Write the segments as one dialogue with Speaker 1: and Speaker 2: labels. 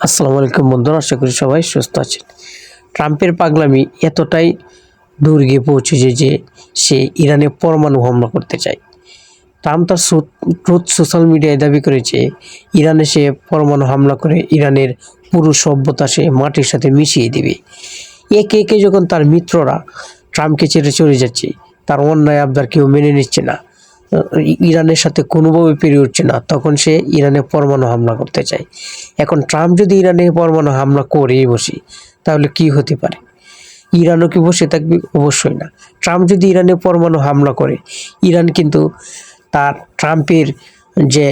Speaker 1: আসসালামু আলাইকুম বন্ধুরা, আশা করি সবাই সুস্থ আছেন। ট্রাম্পের পাগলামি এতটাই দূর গিয়ে পৌঁছেছে যে সে ইরানে পরমাণু হামলা করতে চায়। ট্রাম্প তার ট্রুথ সোশ্যাল মিডিয়ায় দাবি করেছে ইরানে সে পরমাণু হামলা করে ইরানের পুরো সভ্যতা সে মাটির সাথে মিশিয়ে দিবে। একে একে যখন তার মিত্ররা ট্রাম্পকে ছেড়ে চলে যাচ্ছে, তার অন্যায় আবদার কেউ মেনে নিচ্ছে না, ইরানের সাথে কোনোভাবে পেরে উঠছে না, তখন সে ইরানে পরমাণু হামলা করতে চায়। এখন ট্রাম্প যদি ইরানে পরমাণু হামলা করেই বসে, তাহলে কি হতে পারে? ইরানও কি বসে থাকবে? অবশ্যই না। ট্রাম্প যদি ইরানে পরমাণু হামলা করে, ইরান কিন্তু তার ট্রাম্পের যে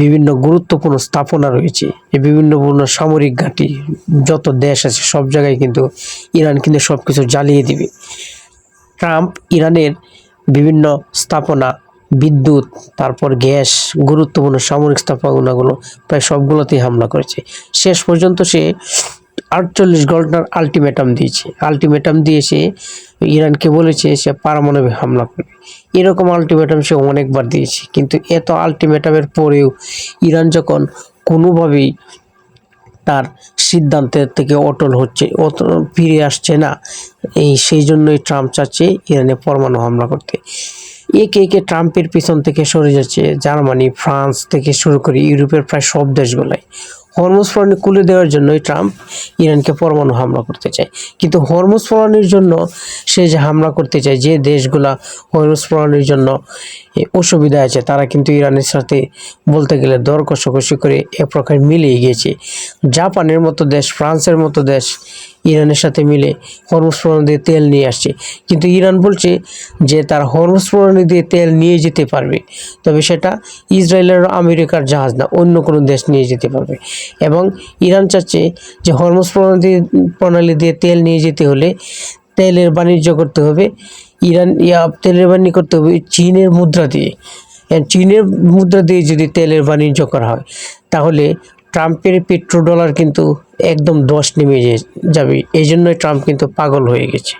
Speaker 1: বিভিন্ন গুরুত্বপূর্ণ স্থাপনা রয়েছে, এই বিভিন্ন সামরিক ঘাঁটি যত দেশ আছে সব জায়গায় কিন্তু ইরান কিন্তু সব কিছু জ্বালিয়ে দিবে। ট্রাম্প ইরানের বিভিন্ন স্থাপনা, বিদ্যুৎ, তারপর গ্যাস, গুরুত্বপূর্ণ সামরিক স্থাপনাগুলো প্রায় সবগুলোতেই হামলা করেছে। শেষ পর্যন্ত সে 48 ঘন্টার আলটিমেটাম দিয়েছে। আলটিমেটাম দিয়ে সে ইরানকে বলেছে সে পারমাণবিক হামলা করবে। এরকম আলটিমেটাম সে অনেকবার দিয়েছে, কিন্তু এত আলটিমেটামের পরেও ইরান যখন কোনোভাবেই তার সিদ্ধান্তের থেকে অটল ফিরে আসছে না, সেই জন্যই ট্রাম্প চাচ্ছে ইরানে পরমাণু হামলা করতে। একে একে ট্রাম্পের পিছন থেকে সরে যাচ্ছে জার্মানি, ফ্রান্স থেকে শুরু করে ইউরোপের প্রায় সব দেশগুলাই। হরমুজ প্রণালী খুলে দেওয়ার জন্যই ট্রাম্প ইরানকে পরমাণু হামলা করতে চায়। কিন্তু হরমুজ প্রণালীর জন্য সে যে হামলা করতে চায়, যে দেশগুলা হরমুজ প্রণালীর জন্য অসুবিধা আছে, তারা কিন্তু ইরানের সাথে বলতে গেলে দর কষাকষি করে এক প্রকার মিলিয়ে গিয়েছে। জাপানের মতো দেশ, ফ্রান্সের মতো দেশ ইরানের সাথে মিলে হরমুজ প্রণালী দিয়ে তেল নিয়ে আসছে। কিন্তু ইরান বলছে যে তার হরমুজ প্রণালী দিয়ে তেল নিয়ে যেতে পারবে, তবে সেটা ইসরায়েলের আমেরিকার জাহাজ না, অন্য কোনো দেশ নিয়ে যেতে পারবে। এবং ইরান চাচ্ছে যে হরমুজ প্রণালী দিয়ে তেল নিয়ে যেতে হলে তেলের বাণিজ্য করতে হবে, তেলের বাণিজ্য করতে হবে চীনের মুদ্রা দিয়ে। চীনের মুদ্রা দিয়ে যদি তেলের বাণিজ্য করা হয়, তাহলে ট্রাম্পের পেট্রো ডলার কিন্তু একদম 10 নেমে যাবে। এই জন্যই ট্রাম্প কিন্তু পাগল হয়ে গেছে।